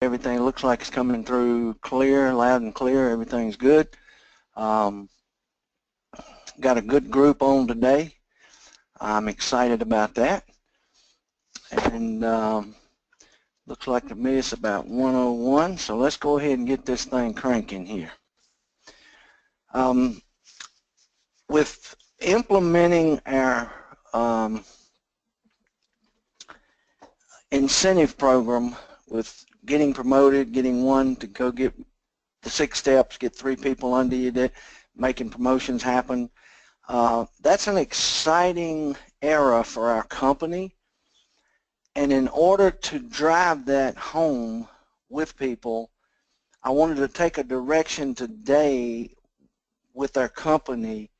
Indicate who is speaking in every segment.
Speaker 1: Everything looks like it's coming through clear, loud and clear. Everything's good. Got a good group on today. I'm excited about that. And looks like to me it's about 1:01, so let's go ahead and get this thing cranking here. With implementing our incentive program, with getting promoted, getting one to go get the 6 steps, get 3 people under you, making promotions happen, that's an exciting era for our company. And in order to drive that home with people, I wanted to take a direction today with our company,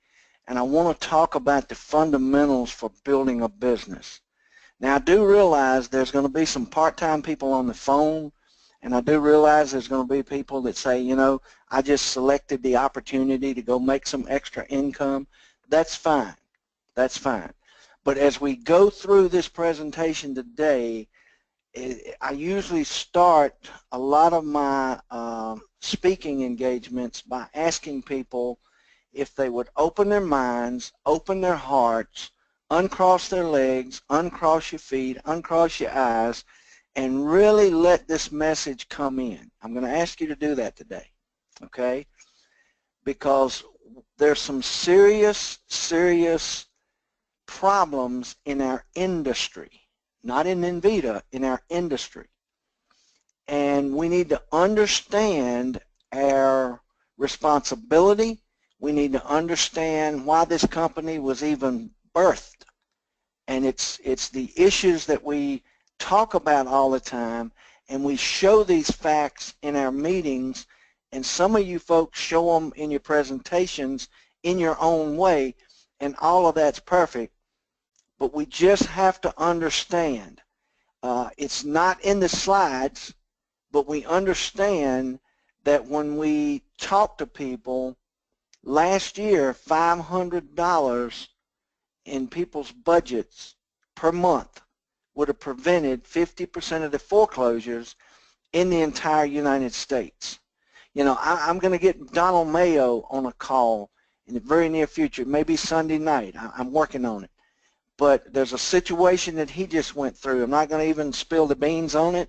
Speaker 1: and I want to talk about the fundamentals for building a business. Now, I do realize there's going to be some part-time people on the phone, and I do realize there's going to be people that say, you know, I just selected the opportunity to go make some extra income. That's fine. That's fine. But as we go through this presentation today, I usually start a lot of my speaking engagements by asking people if they would open their minds, open their hearts, uncross their legs, uncross your feet, uncross your eyes, and really let this message come in. I'm going to ask you to do that today, okay? Because there's some serious problems in our industry, not in Envita, in our industry. And we need to understand our responsibility. We need to understand why this company was even birthed. And it's the issues that we talk about all the time, and we show these facts in our meetings, and some of you folks show them in your presentations in your own way, and all of that's perfect. But we just have to understand, it's not in the slides, but we understand that when we talk to people, last year $500 in people's budgets per month would have prevented 50% of the foreclosures in the entire United States. You know, I'm going to get Donald Mayo on a call in the very near future, maybe Sunday night. I'm working on it. But there's a situation that he just went through. I'm not going to even spill the beans on it,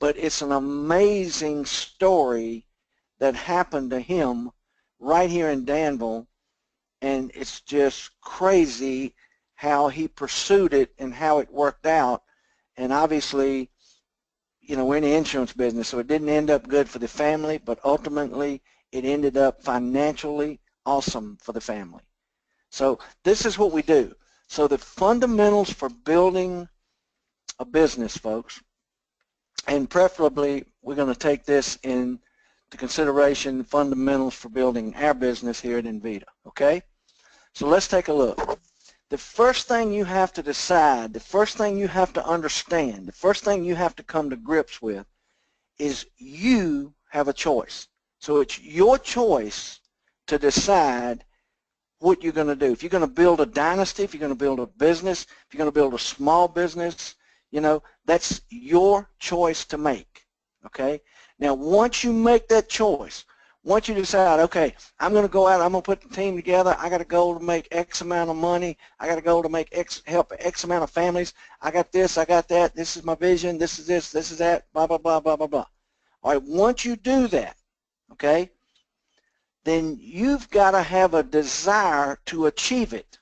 Speaker 1: but it's an amazing story that happened to him right here in Danville, and it's just crazy how he pursued it and how it worked out. And obviously, you know, we're in the insurance business, so it didn't end up good for the family, but ultimately it ended up financially awesome for the family. So this is what we do. So the fundamentals for building a business, folks, and preferably we're going to take this into consideration, fundamentals for building our business here at Envita, okay? So let's take a look. The first thing you have to decide, the first thing you have to understand, the first thing you have to come to grips with is you have a choice. So it's your choice to decide what you're going to do. If you're going to build a dynasty, if you're going to build a business, if you're going to build a small business, you know, that's your choice to make, okay? Now, once you make that choice, once you decide, okay, I'm going to go out, I'm going to put the team together, I got a goal to make X amount of money, I got a goal to make help X amount of families, I got this, I got that, this is my vision, this is this is that, blah, blah, blah, blah, blah, blah. All right, once you do that, okay, then you've got to have a desire to achieve it.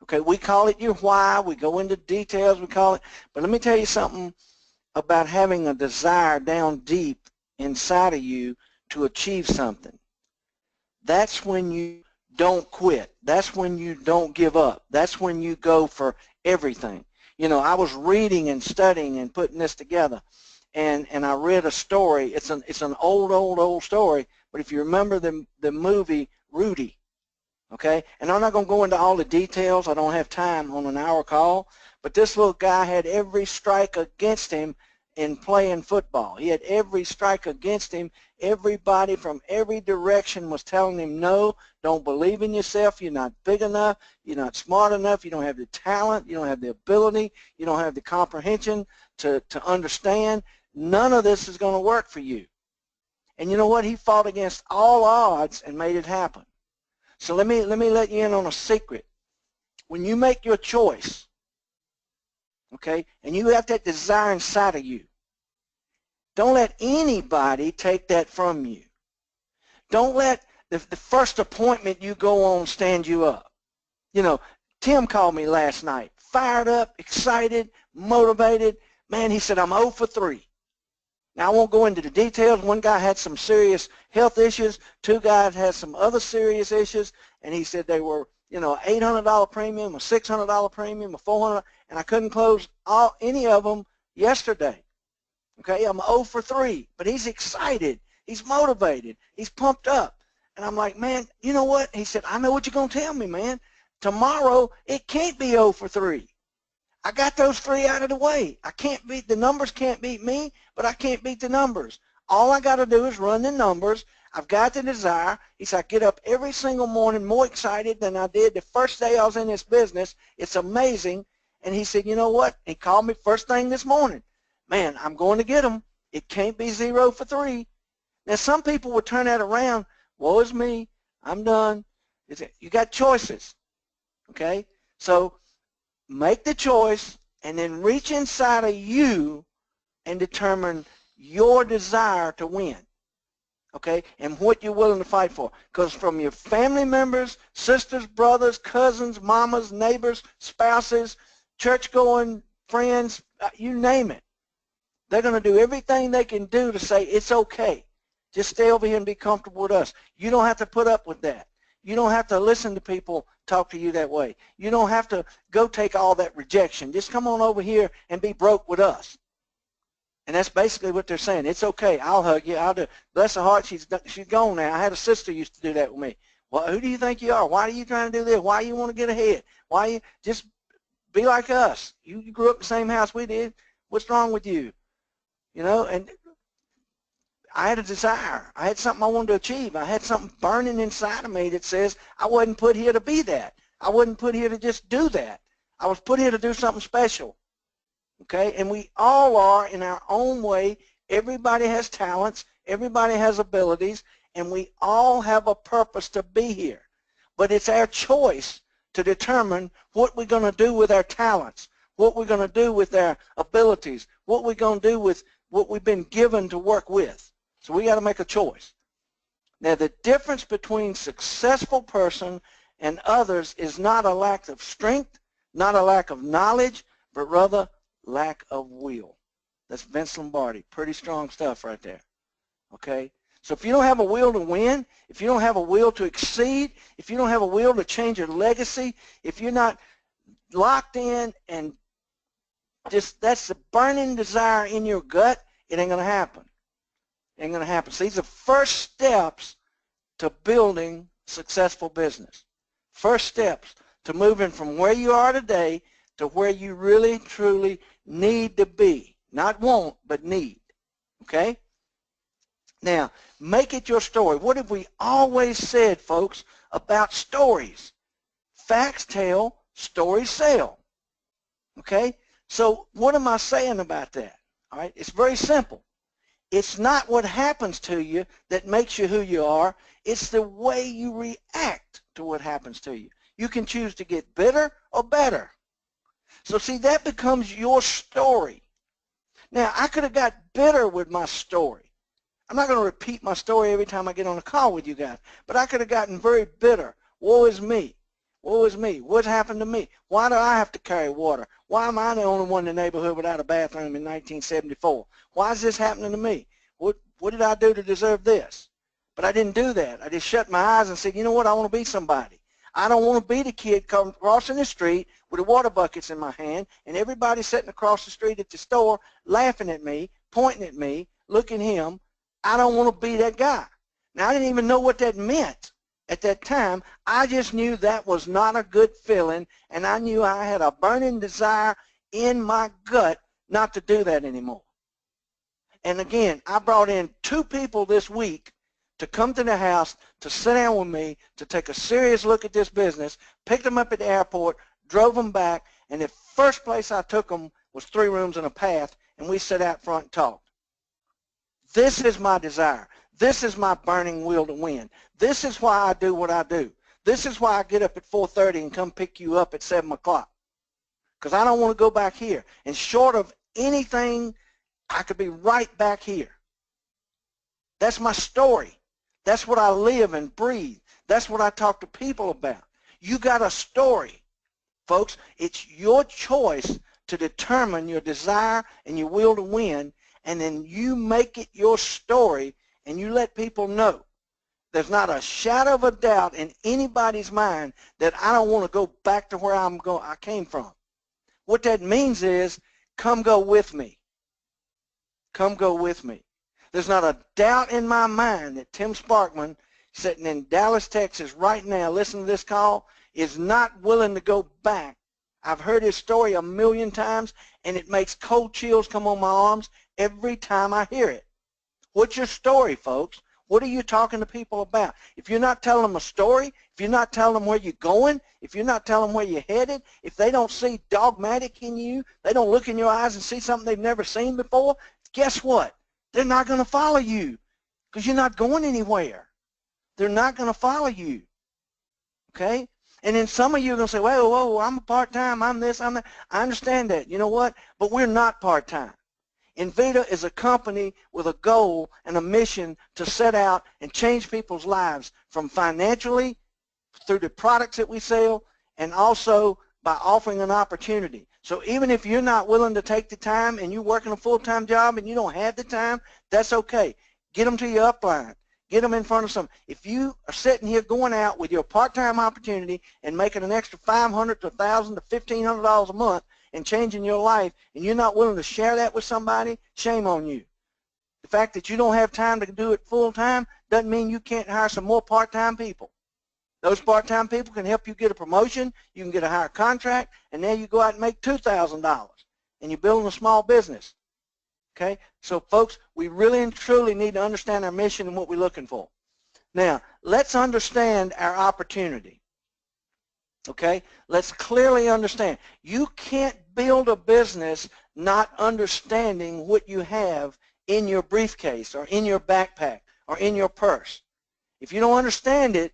Speaker 1: Okay, we call it your why, we go into details, we call it, but let me tell you something about having a desire down deep inside of you to achieve something. That's when you don't quit. That's when you don't give up. That's when you go for everything. You know, I was reading and studying and putting this together, and I read a story. It's an old story, but if you remember the movie Rudy, okay, and I'm not going to go into all the details. I don't have time on an hour call, but this little guy had every strike against him in playing football. He had every strike against him. Everybody from every direction was telling him, no, don't believe in yourself, you're not big enough, you're not smart enough, you don't have the talent, you don't have the ability, you don't have the comprehension to understand. none of this is going to work for you. And you know what? He fought against all odds and made it happen. So let me let you in on a secret. When you make your choice, okay, and you have that desire inside of you, don't let anybody take that from you. Don't let the first appointment you go on stand you up. You know, Tim called me last night, fired up, excited, motivated. Man, he said, I'm 0 for 3. Now, I won't go into the details. One guy had some serious health issues. 2 guys had some other serious issues. And he said they were, you know, $800 premium, a $600 premium, a $400, and I couldn't close any of them yesterday. Okay, I'm 0 for 3. But he's excited. He's motivated. He's pumped up. And I'm like, man, you know what? He said, I know what you're going to tell me, man. Tomorrow, it can't be 0 for 3. I got those 3 out of the way. I can't beat, the numbers can't beat me, but I can't beat the numbers. All I got to do is run the numbers. I've got the desire. He said, I get up every single morning more excited than I did the first day I was in this business. It's amazing. And he said, you know what? He called me first thing this morning. Man, I'm going to get them. It can't be 0 for 3. Now, some people would turn that around. Woe is me. I'm done. You got choices. Okay? So make the choice and then reach inside of you and determine your desire to win, okay, and what you're willing to fight for. Because from your family members, sisters, brothers, cousins, mamas, neighbors, spouses, church-going friends, you name it, they're going to do everything they can do to say it's okay. Just stay over here and be comfortable with us. You don't have to put up with that. You don't have to listen to people talk to you that way. You don't have to go take all that rejection. Just come on over here and be broke with us. And that's basically what they're saying. It's okay. I'll hug you. I'll do. Bless her heart, she's gone now. I had a sister who used to do that with me. Well, who do you think you are? Why are you trying to do this? Why do you want to get ahead? Why you just be like us? You grew up in the same house we did. What's wrong with you? You know, and I had a desire. I had something I wanted to achieve. I had something burning inside of me that says I wasn't put here to be that. I wasn't put here to just do that. I was put here to do something special. Okay? And we all are in our own way. Everybody has talents. Everybody has abilities. And we all have a purpose to be here. But it's our choice to determine what we're going to do with our talents, what we're going to do with our abilities, what we're going to do with what we've been given to work with. So we got to make a choice. Now, the difference between successful person and others is not a lack of strength, not a lack of knowledge, but rather lack of will. That's Vince Lombardi. Pretty strong stuff right there. Okay? So if you don't have a will to win, if you don't have a will to exceed, if you don't have a will to change your legacy, if you're not locked in and just that's the burning desire in your gut, it ain't going to happen. Ain't going to happen. So these are first steps to building successful business. First steps to moving from where you are today to where you really, truly need to be. Not want, but need. Okay? Now, make it your story. What have we always said, folks, about stories? Facts tell, stories sell. Okay? So what am I saying about that? All right? It's very simple. It's not what happens to you that makes you who you are. It's the way you react to what happens to you. You can choose to get bitter or better. So see, that becomes your story. Now, I could have got bitter with my story. I'm not going to repeat my story every time I get on a call with you guys, but I could have gotten very bitter. Woe is me. Woe is me. What's happened to me? Why do I have to carry water? Why am I the only one in the neighborhood without a bathroom in 1974? Why is this happening to me? What did I do to deserve this? But I didn't do that. I just shut my eyes and said, you know what, I want to be somebody. I don't want to be the kid crossing the street with the water buckets in my hand and everybody sitting across the street at the store laughing at me, pointing at me, looking at him. I don't want to be that guy. Now, I didn't even know what that meant at that time. I just knew that was not a good feeling, and I knew I had a burning desire in my gut not to do that anymore. And again, I brought in 2 people this week to come to the house, to sit down with me, to take a serious look at this business, picked them up at the airport, drove them back, and the first place I took them was 3 rooms and a bath, and we sat out front and talked. This is my desire. This is my burning will to win. This is why I do what I do. This is why I get up at 4:30 and come pick you up at 7 o'clock. Because I don't want to go back here. And short of anything, I could be right back here. That's my story. That's what I live and breathe. That's what I talk to people about. You got a story, folks. It's your choice to determine your desire and your will to win, and then you make it your story and you let people know. There's not a shadow of a doubt in anybody's mind that I don't want to go back to where I came from. What that means is, come go with me. Come go with me. There's not a doubt in my mind that Tim Sparkman, sitting in Dallas, Texas right now, listening to this call, is not willing to go back. I've heard his story a million times, and it makes cold chills come on my arms every time I hear it. What's your story, folks? What are you talking to people about? If you're not telling them a story, if you're not telling them where you're going, if you're not telling them where you're headed, if they don't see dogmatic in you, they don't look in your eyes and see something they've never seen before, guess what? They're not going to follow you because you're not going anywhere. They're not going to follow you, okay? And then some of you are going to say, whoa, I'm a part-time, I'm this, I'm that. I understand that. You know what? But we're not part-time. Envita is a company with a goal and a mission to set out and change people's lives from financially through the products that we sell and also by offering an opportunity. So even if you're not willing to take the time and you're working a full-time job and you don't have the time, that's okay. Get them to your upline. Get them in front of some. If you are sitting here going out with your part-time opportunity and making an extra $500 to $1,000 to $1,500 a month and changing your life, and you're not willing to share that with somebody, shame on you. The fact that you don't have time to do it full-time doesn't mean you can't hire some more part-time people. Those part-time people can help you get a promotion, you can get a higher contract, and now you go out and make $2,000, and you're building a small business. Okay? So, folks, we really and truly need to understand our mission and what we're looking for. Now, let's understand our opportunity. Okay? Let's clearly understand. You can't build a business not understanding what you have in your briefcase or in your backpack or in your purse. If you don't understand it,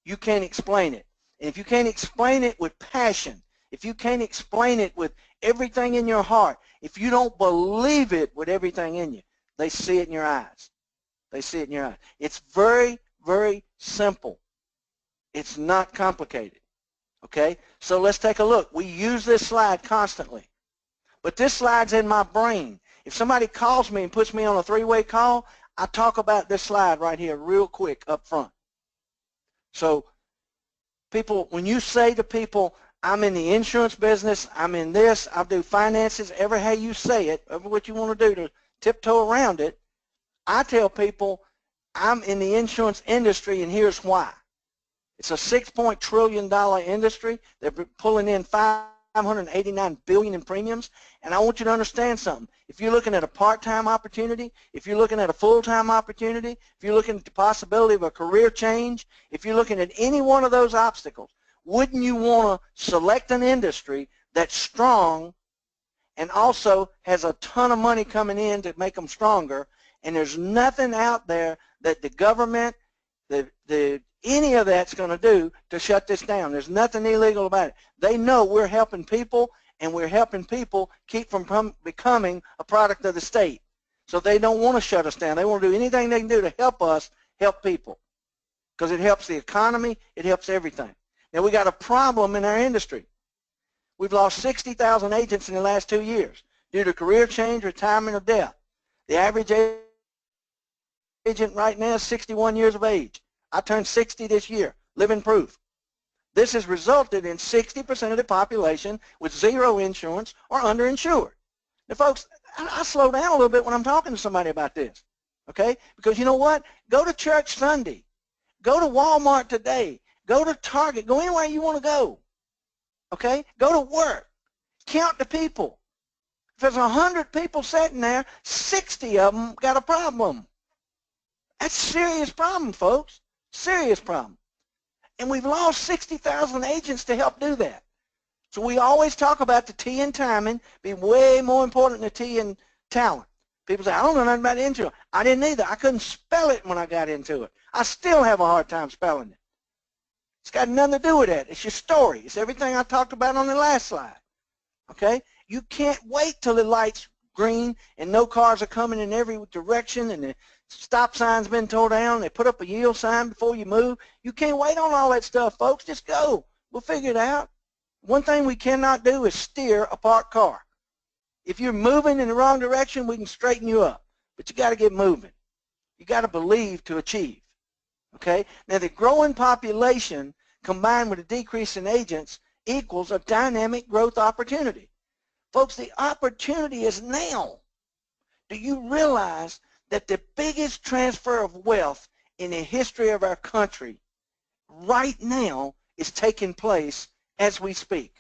Speaker 1: you can't explain it. And if you can't explain it with passion, if you can't explain it with everything in your heart, if you don't believe it with everything in you, they see it in your eyes. They see it in your eyes. It's very, very simple. It's not complicated. Okay? So let's take a look. We use this slide constantly. But this slide's in my brain. If somebody calls me and puts me on a three-way call, I talk about this slide right here real quick up front. So people, when you say to people, I'm in the insurance business, I'm in this, I do finances, ever how you say it, ever what you want to do to tiptoe around it, I tell people I'm in the insurance industry and here's why. It's a $6 trillion industry. They're pulling in $589 billion in premiums. And I want you to understand something. If you're looking at a part-time opportunity, if you're looking at a full-time opportunity, if you're looking at the possibility of a career change, if you're looking at any one of those obstacles, wouldn't you want to select an industry that's strong and also has a ton of money coming in to make them stronger, and there's nothing out there that the government, any of that's going to do to shut this down. There's nothing illegal about it. They know we're helping people, and we're helping people keep from becoming a product of the state. So they don't want to shut us down. They want to do anything they can do to help us help people because it helps the economy. It helps everything. Now, we got a problem in our industry. We've lost 60,000 agents in the last 2 years due to career change, retirement, or death. The average agent right now is 61 years of age. I turned 60 this year, living proof. This has resulted in 60% of the population with zero insurance or underinsured. Now, folks, I slow down a little bit when I'm talking to somebody about this, okay? Because you know what? Go to church Sunday. Go to Walmart today. Go to Target. Go anywhere you want to go, okay? Go to work. Count the people. If there's 100 people sitting there, 60 of them got a problem. That's a serious problem, folks. Serious problem. And we've lost 60,000 agents to help do that. So we always talk about the T in timing being way more important than the T in talent. People say, I don't know nothing about insurance. I didn't either. I couldn't spell it when I got into it. I still have a hard time spelling it. It's got nothing to do with that. It's your story. It's everything I talked about on the last slide. Okay? You can't wait till the light's green and no cars are coming in every direction and the stop sign's been torn down. They put up a yield sign before you move. You can't wait on all that stuff, folks. Just go. We'll figure it out. One thing we cannot do is steer a parked car. If you're moving in the wrong direction, we can straighten you up. But you got to get moving. You got to believe to achieve. Okay? Now, the growing population combined with a decrease in agents equals a dynamic growth opportunity. Folks, the opportunity is now. Do you realize that the biggest transfer of wealth in the history of our country right now is taking place as we speak?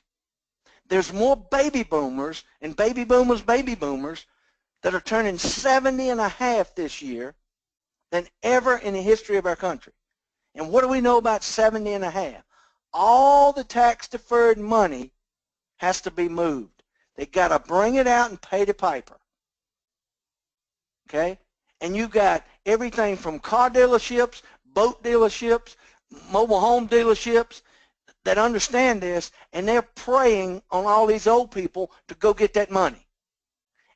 Speaker 1: There's more baby boomers and baby boomers that are turning 70 and a half this year than ever in the history of our country. And what do we know about 70 and a half? All the tax-deferred money has to be moved. They got to bring it out and pay the piper. Okay? And you got everything from car dealerships, boat dealerships, mobile home dealerships that understand this, and they're preying on all these old people to go get that money.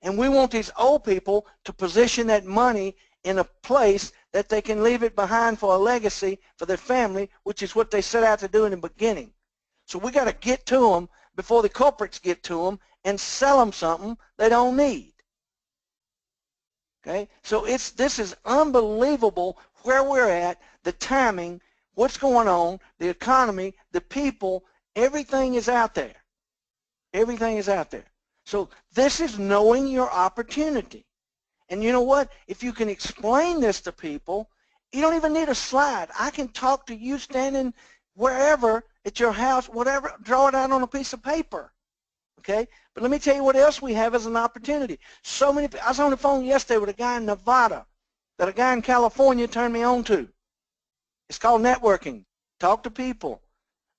Speaker 1: And we want these old people to position that money in a place that they can leave it behind for a legacy for their family, which is what they set out to do in the beginning. So we got to get to them before the corporates get to them and sell them something they don't need. Okay? So this is unbelievable where we're at, the timing, what's going on, the economy, the people, everything is out there. Everything is out there. So this is knowing your opportunity. And you know what? If you can explain this to people, you don't even need a slide. I can talk to you standing wherever, at your house, whatever, draw it out on a piece of paper. Okay? But let me tell you what else we have as an opportunity. So many, I was on the phone yesterday with a guy in Nevada that a guy in California turned me on to. It's called networking. Talk to people.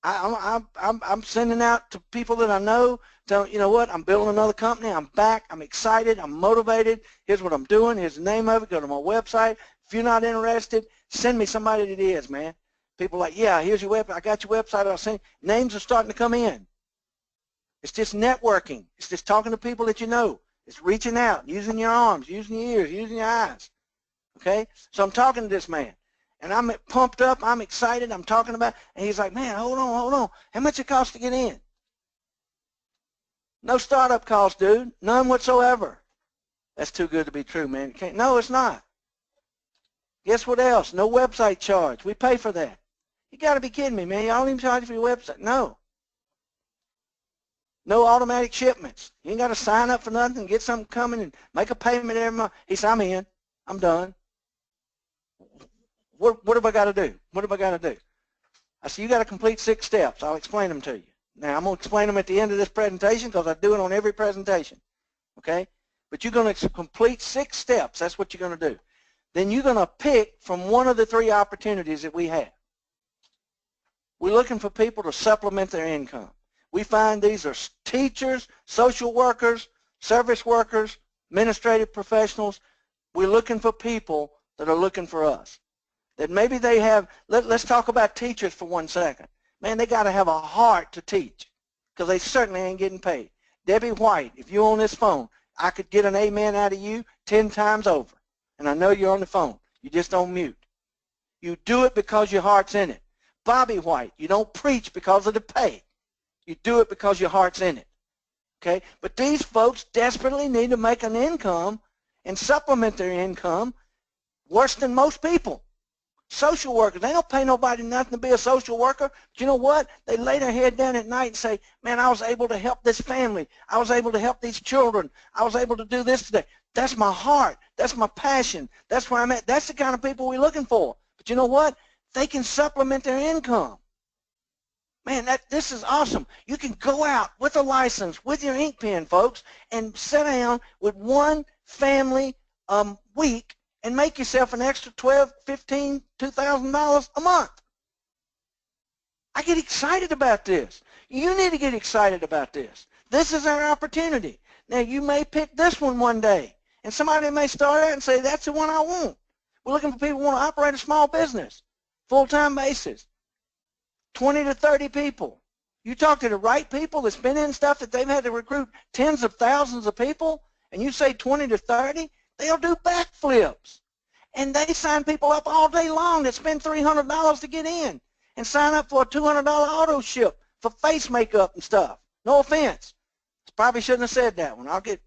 Speaker 1: I'm sending out to people that I know, telling, you know what, I'm building another company, I'm back, I'm excited, I'm motivated, here's what I'm doing, here's the name of it, go to my website. If you're not interested, send me somebody that is, man. People are like, yeah, here's your website, I got your website, I'll send. Names are starting to come in. It's just networking. It's just talking to people that you know. It's reaching out, using your arms, using your ears, using your eyes. Okay? So I'm talking to this man. And I'm pumped up, I'm excited, I'm talking about, and he's like, man, hold on. How much it costs to get in? No startup cost, dude. None whatsoever. That's too good to be true, man. No, it's not. Guess what else? No website charge. We pay for that. You got to be kidding me, man. Y'all don't even charge for your website. No. No automatic shipments. You ain't got to sign up for nothing, get something coming and make a payment every month. He said, I'm in. I'm done. What have I got to do? What have I got to do? I said, you got to complete 6 steps. I'll explain them to you. Now, I'm going to explain them at the end of this presentation because I do it on every presentation. Okay? But you're going to complete 6 steps. That's what you're going to do. Then you're going to pick from one of the 3 opportunities that we have. We're looking for people to supplement their income. We find these are teachers, social workers, service workers, administrative professionals. We're looking for people that are looking for us. That maybe they have, let's talk about teachers for 1 second. Man, they got to have a heart to teach because they certainly ain't getting paid. Debbie White, if you're on this phone, I could get an amen out of you 10 times over. And I know you're on the phone. You just don't mute. You do it because your heart's in it. Bobby White, you don't preach because of the pay. You do it because your heart's in it. Okay? But these folks desperately need to make an income and supplement their income worse than most people. Social workers, they don't pay nobody nothing to be a social worker. But you know what? They lay their head down at night and say, man, I was able to help this family. I was able to help these children. I was able to do this today. That's my heart. That's my passion. That's where I'm at. That's the kind of people we're looking for. But you know what? They can supplement their income. Man, this is awesome. You can go out with a license, with your ink pen, folks, and sit down with one family week and make yourself an extra $12, $15, $2,000 a month. I get excited about this. You need to get excited about this. This is our opportunity. Now, you may pick this one day, And somebody may start out and say, that's the one I want. We're looking for people who want to operate a small business, full-time basis, 20 to 30 people. You talk to the right people that's been in stuff that they've had to recruit tens of thousands of people, and you say 20 to 30, they'll do backflips. And they sign people up all day long that spend $300 to get in and sign up for a $200 auto ship for face makeup and stuff. No offense. Probably shouldn't have said that one. I'll get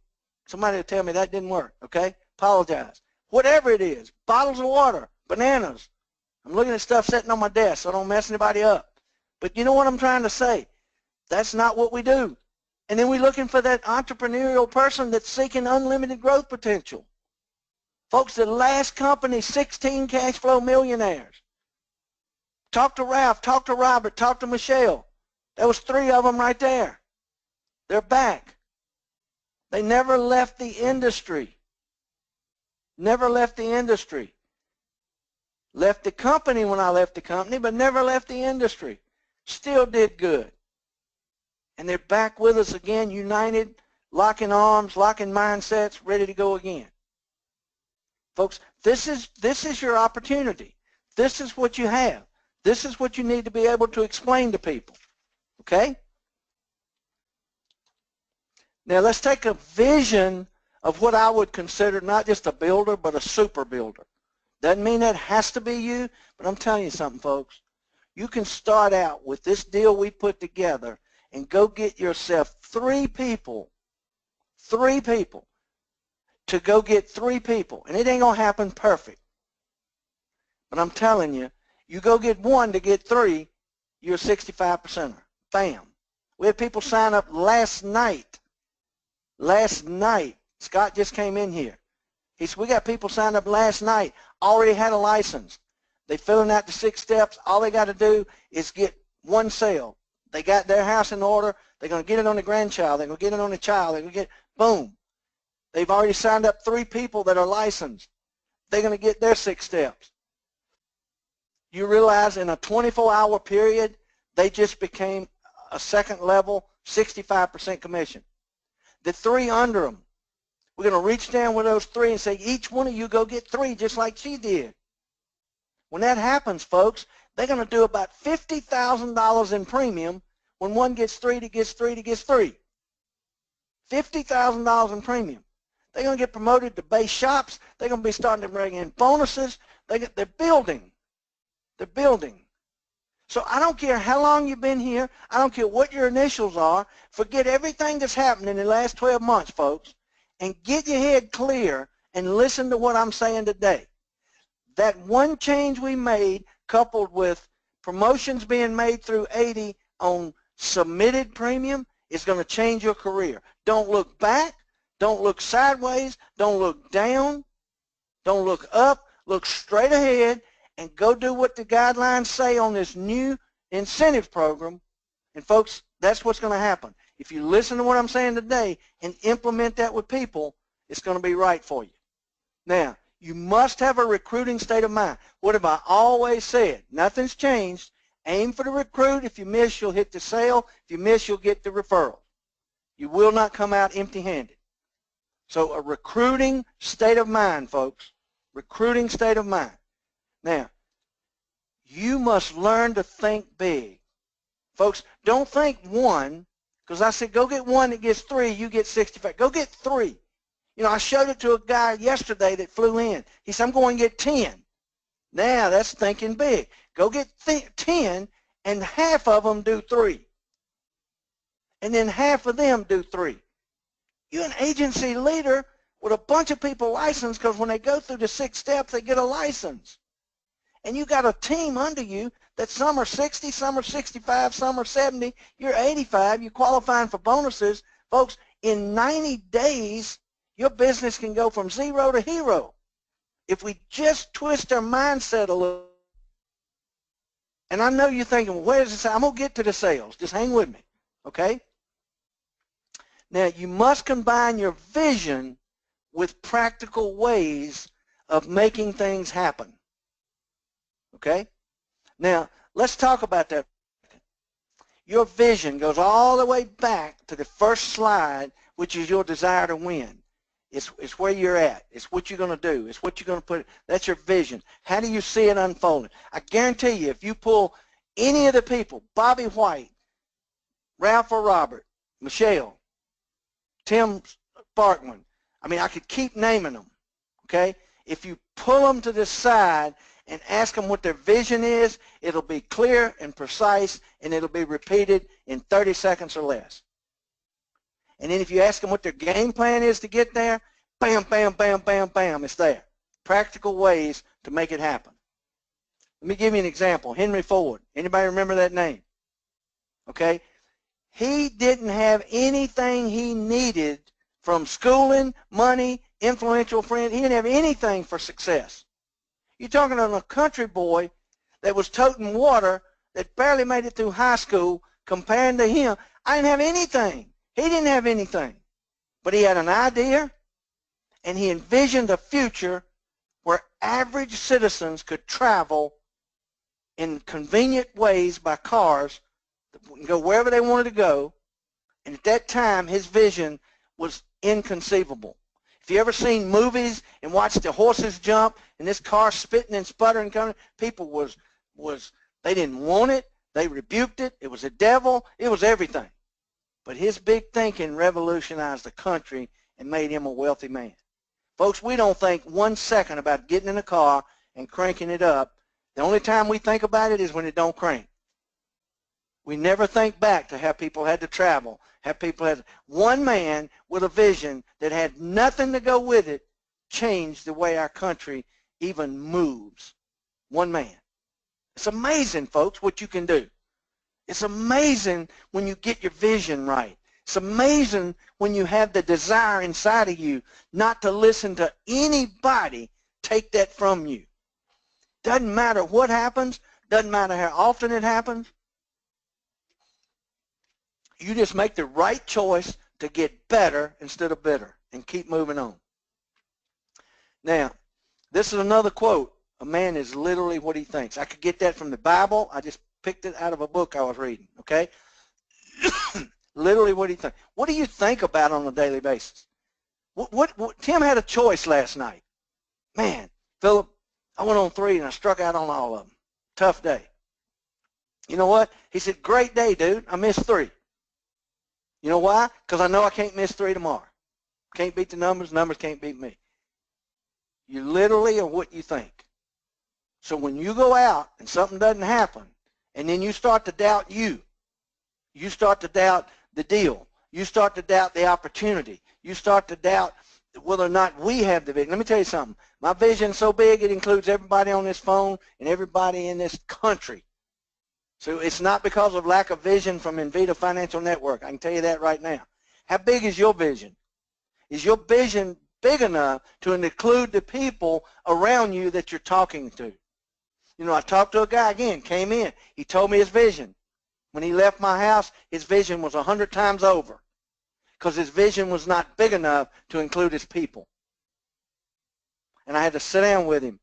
Speaker 1: somebody to tell me that didn't work, okay? Apologize. Whatever it is, bottles of water, bananas. I'm looking at stuff sitting on my desk so I don't mess anybody up. But you know what I'm trying to say? That's not what we do. And then we're looking for that entrepreneurial person that's seeking unlimited growth potential. Folks, the last company, 16 cash flow millionaires. Talk to Ralph, talk to Robert, talk to Michelle. There was 3 of them right there. They're back. They never left the industry. Never left the industry. Left the company when I left the company, but never left the industry. Still did good. And they're back with us again, united, locking arms, locking mindsets, ready to go again. Folks, this is your opportunity. This is what you have. This is what you need to be able to explain to people. Okay? Now let's take a vision of what I would consider not just a builder, but a super builder. Doesn't mean that has to be you, but I'm telling you something, folks. You can start out with this deal we put together and go get yourself 3 people to go get 3 people. And it ain't going to happen perfect. But I'm telling you, you go get 1 to get 3, you're a 65%er. Bam. We had people sign up last night. Last night. Scott just came in here. He said, we got people signed up last night, already had a license. They filling out the 6 steps. All they got to do is get 1 sale. They got their house in order. They're going to get it on the grandchild. They're going to get it on the child. They're going to get, boom. They've already signed up 3 people that are licensed. They're going to get their 6 steps. You realize in a 24-hour period, they just became a second level, 65% commission. The 3 under them, we're going to reach down with those 3 and say, each one of you go get 3 just like she did. When that happens, folks, they're going to do about $50,000 in premium when one gets 3 to gets 3 to gets 3. $50,000 in premium. They're going to get promoted to base shops. They're going to be starting to bring in bonuses. They're building. They're building. So I don't care how long you've been here. I don't care what your initials are. Forget everything that's happened in the last 12 months, folks, and get your head clear and listen to what I'm saying today. That one change we made, coupled with promotions being made through 80 on submitted premium, is going to change your career. Don't look back. Don't look sideways. Don't look down. Don't look up. Look straight ahead and go do what the guidelines say on this new incentive program. And folks, that's what's going to happen. If you listen to what I'm saying today and implement that with people, it's going to be right for you. Now, you must have a recruiting state of mind. What have I always said? Nothing's changed. Aim for the recruit. If you miss, you'll hit the sale. If you miss, you'll get the referral. You will not come out empty-handed. So a recruiting state of mind, folks. Recruiting state of mind. Now, you must learn to think big. Folks, don't think 1, because I said go get 1 that gets 3, you get 65. Go get 3. You know, I showed it to a guy yesterday that flew in. He said, I'm going to get 10. Now, that's thinking big. Go get 10, and half of them do 3. And then half of them do 3. You're an agency leader with a bunch of people licensed, because when they go through the 6 steps, they get a license. And you got a team under you that some are 60, some are 65, some are 70. You're 85. You're qualifying for bonuses. Folks, in 90 days, your business can go from 0 to hero if we just twist our mindset a little. And I know you're thinking, well, where does this? I'm going to get to the sales. Just hang with me, okay? Now, you must combine your vision with practical ways of making things happen, okay? Now, let's talk about that. Your vision goes all the way back to the first slide, which is your desire to win. It's where you're at. It's what you're going to do. It's what you're going to put. That's your vision. How do you see it unfolding? I guarantee you, if you pull any of the people, Bobby White, Ralph or Robert, Michelle, Tim Sparkman, I mean, I could keep naming them, okay? If you pull them to the side and ask them what their vision is, it'll be clear and precise, and it'll be repeated in 30 seconds or less. And then if you ask them what their game plan is to get there, bam, bam, bam, bam, bam, it's there. Practical ways to make it happen. Let me give you an example. Henry Ford. Anybody remember that name? Okay? He didn't have anything he needed from schooling, money, influential friends. He didn't have anything for success. You're talking about a country boy that was toting water that barely made it through high school. Comparing to him, I didn't have anything. He didn't have anything. But he had an idea, and he envisioned a future where average citizens could travel in convenient ways by cars, go wherever they wanted to go. And at that time, his vision was inconceivable. If you ever seen movies and watched the horses jump and this car spitting and sputtering coming, people they didn't want it. They rebuked it. It was a devil. It was everything. But his big thinking revolutionized the country and made him a wealthy man. Folks, we don't think 1 second about getting in a car and cranking it up. The only time we think about it is when it don't crank. We never think back to how people had to travel, how people had. One man with a vision that had nothing to go with it changed the way our country even moves. One man. It's amazing, folks, what you can do. It's amazing when you get your vision right. It's amazing when you have the desire inside of you not to listen to anybody take that from you. Doesn't matter what happens. Doesn't matter how often it happens. You just make the right choice to get better instead of bitter and keep moving on. Now, this is another quote. A man is literally what he thinks. I could get that from the Bible. I just picked it out of a book I was reading, okay? Literally what he thinks. What do you think about on a daily basis? What Tim had a choice last night. Man, Philip, I went on 3 and I struck out on all of them. Tough day. You know what? He said, great day, dude. I missed 3. You know why? Because I know I can't miss 3 tomorrow. Can't beat the numbers. Numbers can't beat me. You literally are what you think. So when you go out and something doesn't happen, and then you start to doubt you start to doubt the deal, you start to doubt the opportunity, you start to doubt whether or not we have the vision. Let me tell you something. My vision's so big it includes everybody on this phone and everybody in this country. So it's not because of lack of vision from Envita Financial Network. I can tell you that right now. How big is your vision? Is your vision big enough to include the people around you that you're talking to? You know, I talked to a guy again, came in. He told me his vision. When he left my house, his vision was 100 times over because his vision was not big enough to include his people. And I had to sit down with him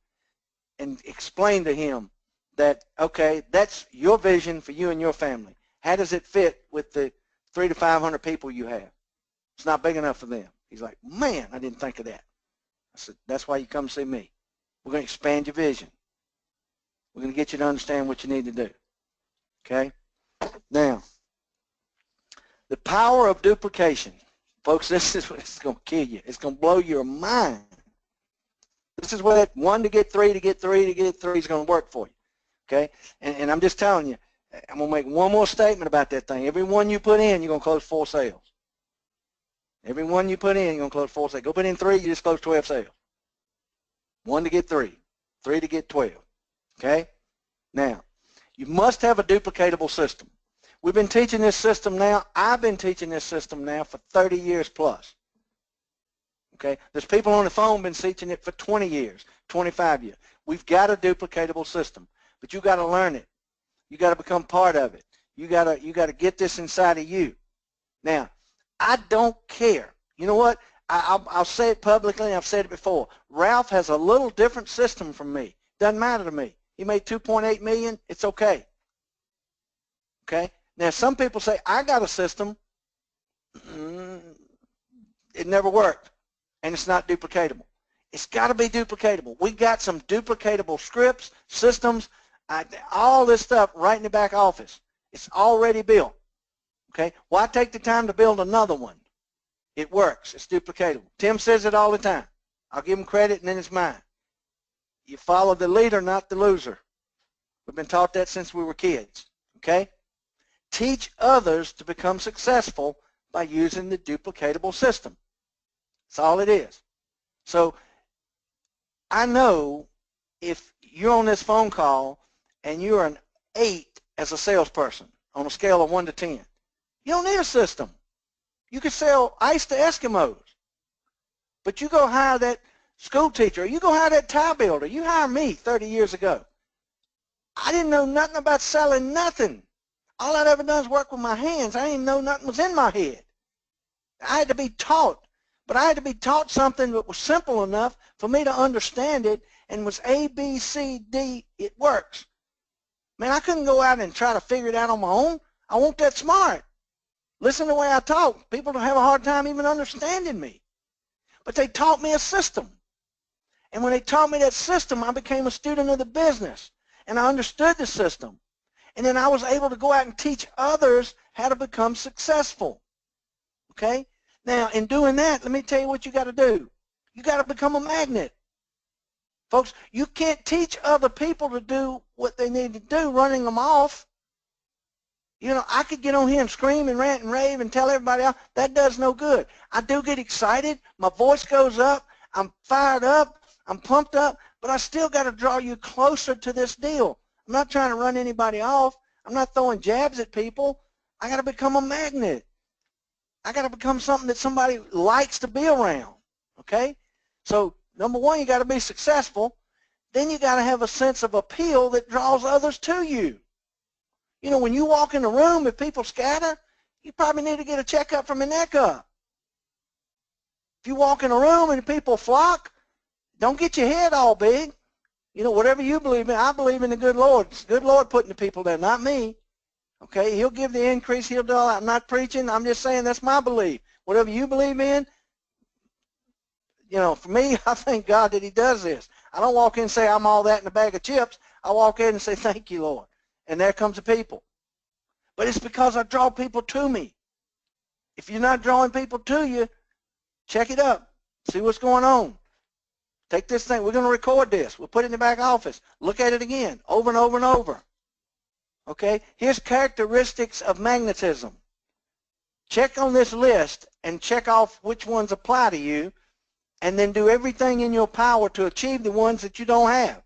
Speaker 1: and explain to him that, okay, that's your vision for you and your family. How does it fit with the 300 to 500 people you have? It's not big enough for them. He's like, man, I didn't think of that. I said, that's why you come see me. We're going to expand your vision. We're going to get you to understand what you need to do. Okay? Now, the power of duplication. Folks, this is what's going to kill you. It's going to blow your mind. This is where that 1 to get 3 to get 3 to get 3 is going to work for you. Okay? And I'm just telling you, I'm going to make one more statement about that thing. Every one you put in, you're going to close 4 sales. Every one you put in, you're going to close 4 sales. Go put in 3, you just close 12 sales. 1 to get 3. 3 to get 12. Okay? Now, you must have a duplicatable system. We've been teaching this system now. I've been teaching this system now for 30 years plus. Okay? There's people on the phone been teaching it for 20 years, 25 years. We've got a duplicatable system, but you got to learn it. You got to become part of it. You got to get this inside of you. Now, I don't care. You know what? I'll say it publicly. I've said it before. Ralph has a little different system from me. Doesn't matter to me. He made $2.8 million. It's okay. Okay? Now, some people say, I got a system. It never worked. and it's not duplicatable. It's got to be duplicatable. We got some duplicatable scripts, systems, all this stuff right in the back office. It's already built. Okay? Why take the time to build another one? It works. It's duplicatable. Tim says it all the time. I'll give him credit, and then it's mine. You follow the leader, not the loser. We've been taught that since we were kids. Okay? Teach others to become successful by using the duplicatable system. That's all it is. So I know if you're on this phone call and you're an 8 as a salesperson on a scale of 1 to 10, you don't need a system. You could sell ice to Eskimos. But you go hire that school teacher, or you go hire that tile builder. You hire me 30 years ago. I didn't know nothing about selling nothing. All I'd ever done was work with my hands. I didn't know nothing was in my head. I had to be taught. But I had to be taught something that was simple enough for me to understand it and was A, B, C, D, it works. Man, I couldn't go out and try to figure it out on my own. I wasn't that smart. Listen to the way I talk. People don't have a hard time even understanding me. But they taught me a system. And when they taught me that system, I became a student of the business. And I understood the system. And then I was able to go out and teach others how to become successful. Okay? Now, in doing that, let me tell you what you got to do. You got to become a magnet. Folks, you can't teach other people to do what they need to do running them off. You know, I could get on here and scream and rant and rave and tell everybody else. That does no good. I do get excited. My voice goes up. I'm fired up. I'm pumped up. But I still got to draw you closer to this deal. I'm not trying to run anybody off. I'm not throwing jabs at people. I got to become a magnet. I got to become something that somebody likes to be around, okay? So, number one, you got to be successful. Then you got to have a sense of appeal that draws others to you. You know, when you walk in a room, if people scatter, you probably need to get a checkup from your neck up. If you walk in a room and people flock, don't get your head all big. You know, whatever you believe in, I believe in the good Lord. It's the good Lord putting the people there, not me. Okay, he'll give the increase, he'll do all that. I'm not preaching, I'm just saying that's my belief. Whatever you believe in, you know, for me, I thank God that he does this. I don't walk in and say I'm all that in a bag of chips. I walk in and say, thank you, Lord. And there comes the people. But it's because I draw people to me. If you're not drawing people to you, check it up. See what's going on. Take this thing. We're going to record this. We'll put it in the back office. Look at it again, over and over and over. Okay, here's characteristics of magnetism. Check on this list and check off which ones apply to you, and then do everything in your power to achieve the ones that you don't have.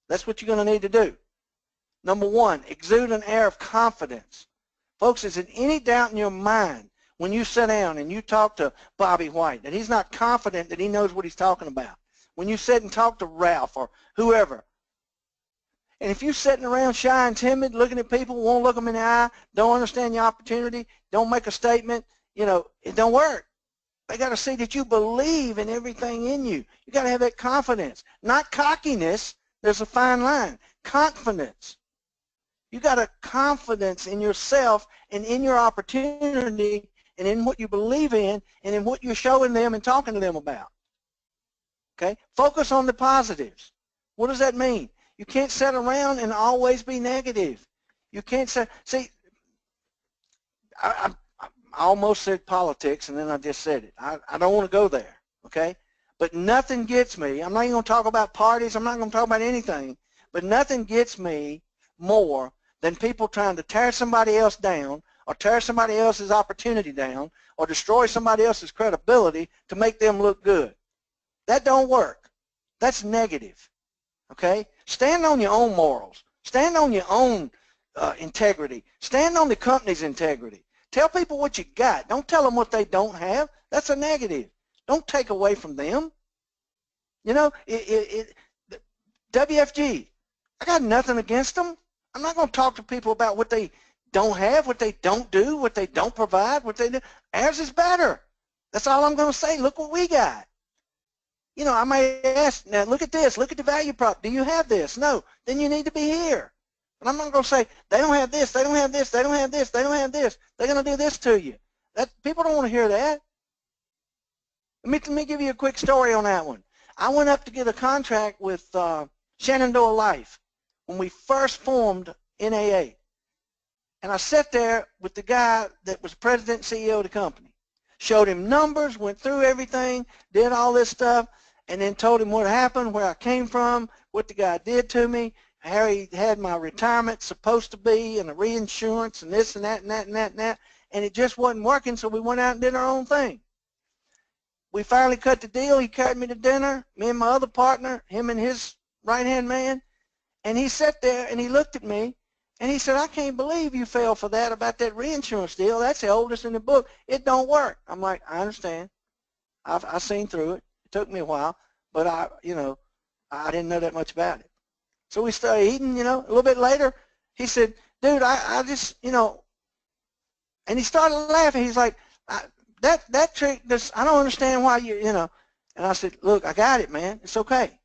Speaker 1: That's what you're going to need to do. Number one, exude an air of confidence. Folks, is there any doubt in your mind when you sit down and you talk to Bobby White that he's not confident that he knows what he's talking about? When you sit and talk to Ralph or whoever, and if you're sitting around shy and timid, looking at people, won't look them in the eye, don't understand your opportunity, don't make a statement, you know, it don't work. They got to see that you believe in everything in you. You got to have that confidence, not cockiness. There's a fine line. Confidence. You got a confidence in yourself and in your opportunity and in what you believe in and in what you're showing them and talking to them about. Okay? Focus on the positives. What does that mean? You can't sit around and always be negative. You can't say, see, I almost said politics and then I just said it. I don't want to go there, okay? But nothing gets me. I'm not even going to talk about parties. I'm not going to talk about anything. But nothing gets me more than people trying to tear somebody else down or tear somebody else's opportunity down or destroy somebody else's credibility to make them look good. That don't work. That's negative, okay? Stand on your own morals. Stand on your own integrity. Stand on the company's integrity. Tell people what you got. Don't tell them what they don't have. That's a negative. Don't take away from them. You know, WFG, I got nothing against them. I'm not going to talk to people about what they don't have, what they don't do, what they don't provide, what they do. Ours is better. That's all I'm going to say. Look what we got. You know, I may ask, now look at this, look at the value prop. Do you have this? No. Then you need to be here. But I'm not going to say, they don't have this, they don't have this, they don't have this, they don't have this. They're going to do this to you. That, people don't want to hear that. Let me give you a quick story on that one. I went up to get a contract with Shenandoah Life when we first formed NAA. And I sat there with the guy that was president and CEO of the company. Showed him numbers, went through everything, did all this stuff, and then told him what happened, where I came from, what the guy did to me, how he had my retirement supposed to be, and the reinsurance, and this and that and that and that and that. And it just wasn't working, so we went out and did our own thing. We finally cut the deal. He carried me to dinner, me and my other partner, him and his right-hand man, and he sat there and he looked at me and he said, I can't believe you fell for that about that reinsurance deal. That's the oldest in the book. It don't work. I'm like, I understand. I've seen through it. It took me a while, but I didn't know that much about it. So we started eating, a little bit later, he said, dude, I just, and he started laughing. He's like, that trick, I don't understand why and I said, look, I got it, man. It's okay.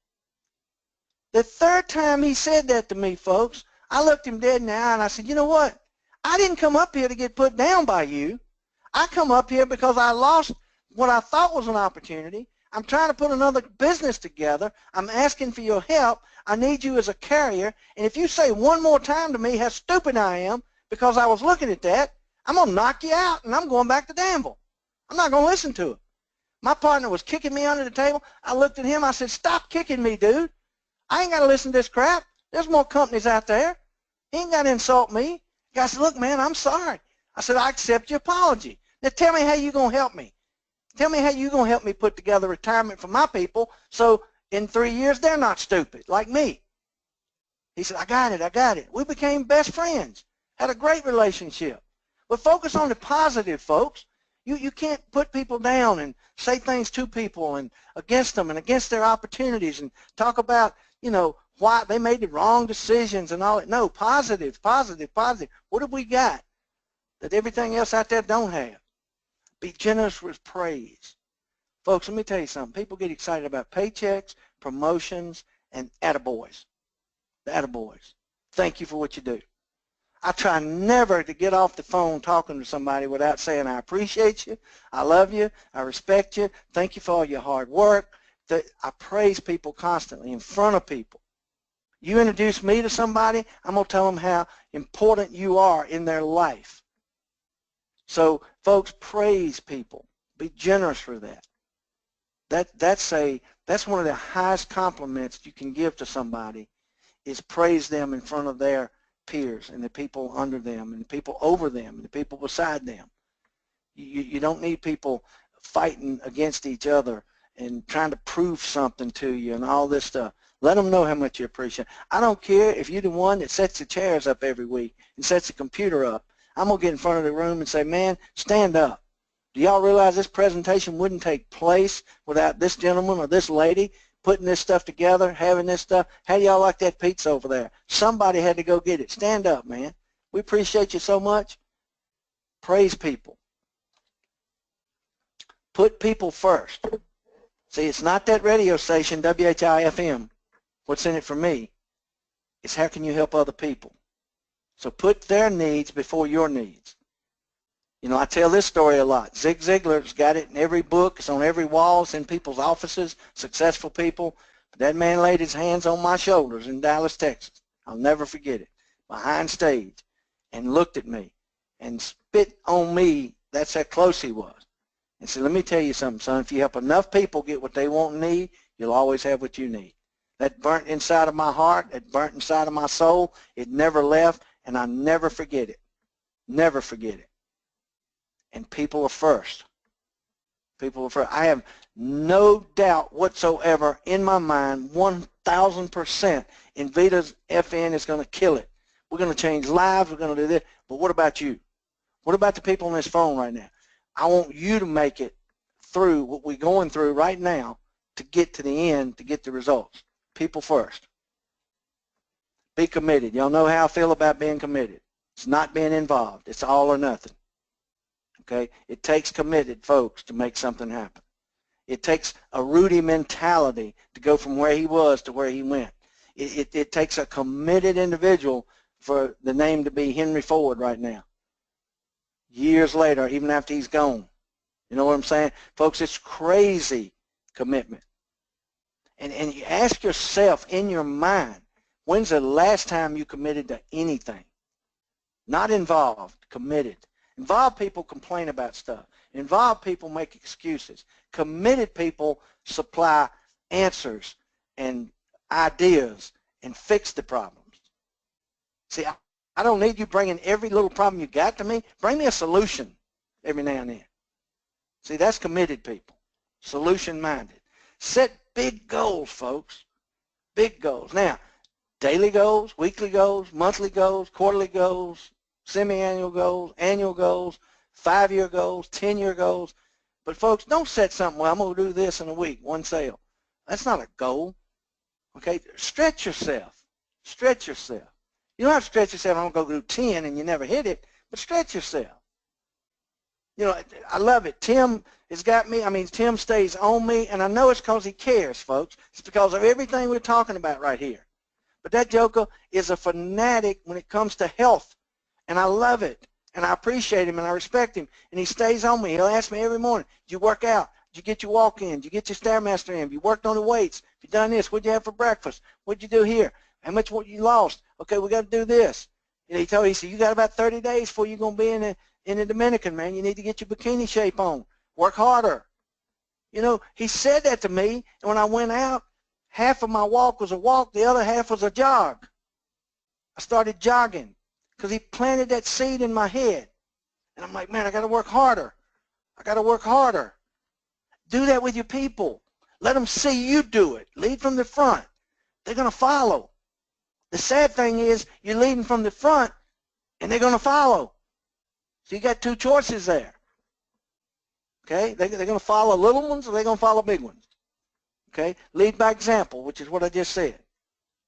Speaker 1: The third time he said that to me, folks, I looked him dead in the eye and I said, you know what? I didn't come up here to get put down by you. I come up here because I lost what I thought was an opportunity. I'm trying to put another business together. I'm asking for your help. I need you as a carrier. And if you say one more time to me how stupid I am because I was looking at that, I'm going to knock you out and I'm going back to Danville. I'm not going to listen to it. My partner was kicking me under the table. I looked at him. I said, stop kicking me, dude. I ain't got to listen to this crap. There's more companies out there. He ain't got to insult me. The guy said, look, man, I'm sorry. I said, I accept your apology. Now tell me how you going to help me. Tell me how you going to help me put together retirement for my people so in 3 years they're not stupid like me. He said, I got it. We became best friends, had a great relationship. But focus on the positive, folks. You can't put people down and say things to people and against them and against their opportunities and talk about, why they made the wrong decisions and all that. No, positive. What have we got that everything else out there don't have? Be generous with praise. Folks, let me tell you something. People get excited about paychecks, promotions, and attaboys. The attaboys. Thank you for what you do. I try never to get off the phone talking to somebody without saying I appreciate you, I love you, I respect you, thank you for all your hard work. I praise people constantly in front of people. You introduce me to somebody, I'm going to tell them how important you are in their life. So, folks, praise people. Be generous for that. That's one of the highest compliments you can give to somebody is praise them in front of their peers and the people under them and the people over them and the people beside them. You don't need people fighting against each other and trying to prove something to you and all this stuff. Let them know how much you appreciate. I don't care if you're the one that sets the chairs up every week and sets the computer up. I'm going to get in front of the room and say, man, stand up. Do y'all realize this presentation wouldn't take place without this gentleman or this lady putting this stuff together, having this stuff? How do y'all like that pizza over there? Somebody had to go get it. Stand up, man. We appreciate you so much. Praise people. Put people first. See, it's not that radio station, WHIFM. What's in it for me? It's how can you help other people? So put their needs before your needs. I tell this story a lot. Zig Ziglar's got it in every book. It's on every wall. It's in people's offices, successful people. But that man laid his hands on my shoulders in Dallas, Texas. I'll never forget it. Behind stage and looked at me and spit on me. That's how close he was. And said, let me tell you something, son. If you help enough people get what they want and need, you'll always have what you need. That burnt inside of my heart. That burnt inside of my soul. It never left, and I never forget it. Never forget it. And people are first. People are first. I have no doubt whatsoever in my mind, 1,000%, Invita's FN is going to kill it. We're going to change lives. We're going to do this. But what about you? What about the people on this phone right now? I want you to make it through what we're going through right now to get to the end, to get the results. People first. Be committed. Y'all know how I feel about being committed. It's not being involved. It's all or nothing. Okay? It takes committed folks to make something happen. It takes a Rudy mentality to go from where he was to where he went. It takes a committed individual for the name to be Henry Ford right now. Years later, even after he's gone, You know what I'm saying? Folks, it's crazy commitment. And you ask yourself in your mind, when's the last time you committed to anything? Not involved, committed. Involved people complain about stuff. Involved people make excuses. Committed people supply answers and ideas and fix the problems. See, I don't need you bringing every little problem you got to me. Bring me a solution every now and then. See, that's committed people, solution-minded. Set big goals, folks, big goals. Now, daily goals, weekly goals, monthly goals, quarterly goals, semi-annual goals, annual goals, 5-year goals, 10-year goals. But, folks, don't set something, well, I'm going to do this in a week, one sale. That's not a goal, okay? Stretch yourself. Stretch yourself. You don't have to stretch yourself, I'm going to go do 10 and you never hit it, but stretch yourself. You know, I love it. Tim has got me. I mean, Tim stays on me, and I know it's because he cares, folks. It's because of everything we're talking about right here. But that joker is a fanatic when it comes to health, and I love it, and I appreciate him, and I respect him, and he stays on me. He'll ask me every morning, did you work out? Did you get your walk in? Did you get your Stairmaster in? Have you worked on the weights? Have you done this? What'd you have for breakfast? What'd you do here? How much what you lost? Okay, we got to do this. And he told me, he said, you got about 30 days before you're going to be in the Dominican, man. You need to get your bikini shape on. Work harder. You know, he said that to me, and when I went out, half of my walk was a walk, the other half was a jog. I started jogging because he planted that seed in my head. And I'm like, man, I got to work harder. I got to work harder. Do that with your people. Let them see you do it. Lead from the front. They're going to follow. The sad thing is you're leading from the front, and they're going to follow. So you got two choices there. Okay? They're going to follow little ones, or they're going to follow big ones. Okay? Lead by example, which is what I just said.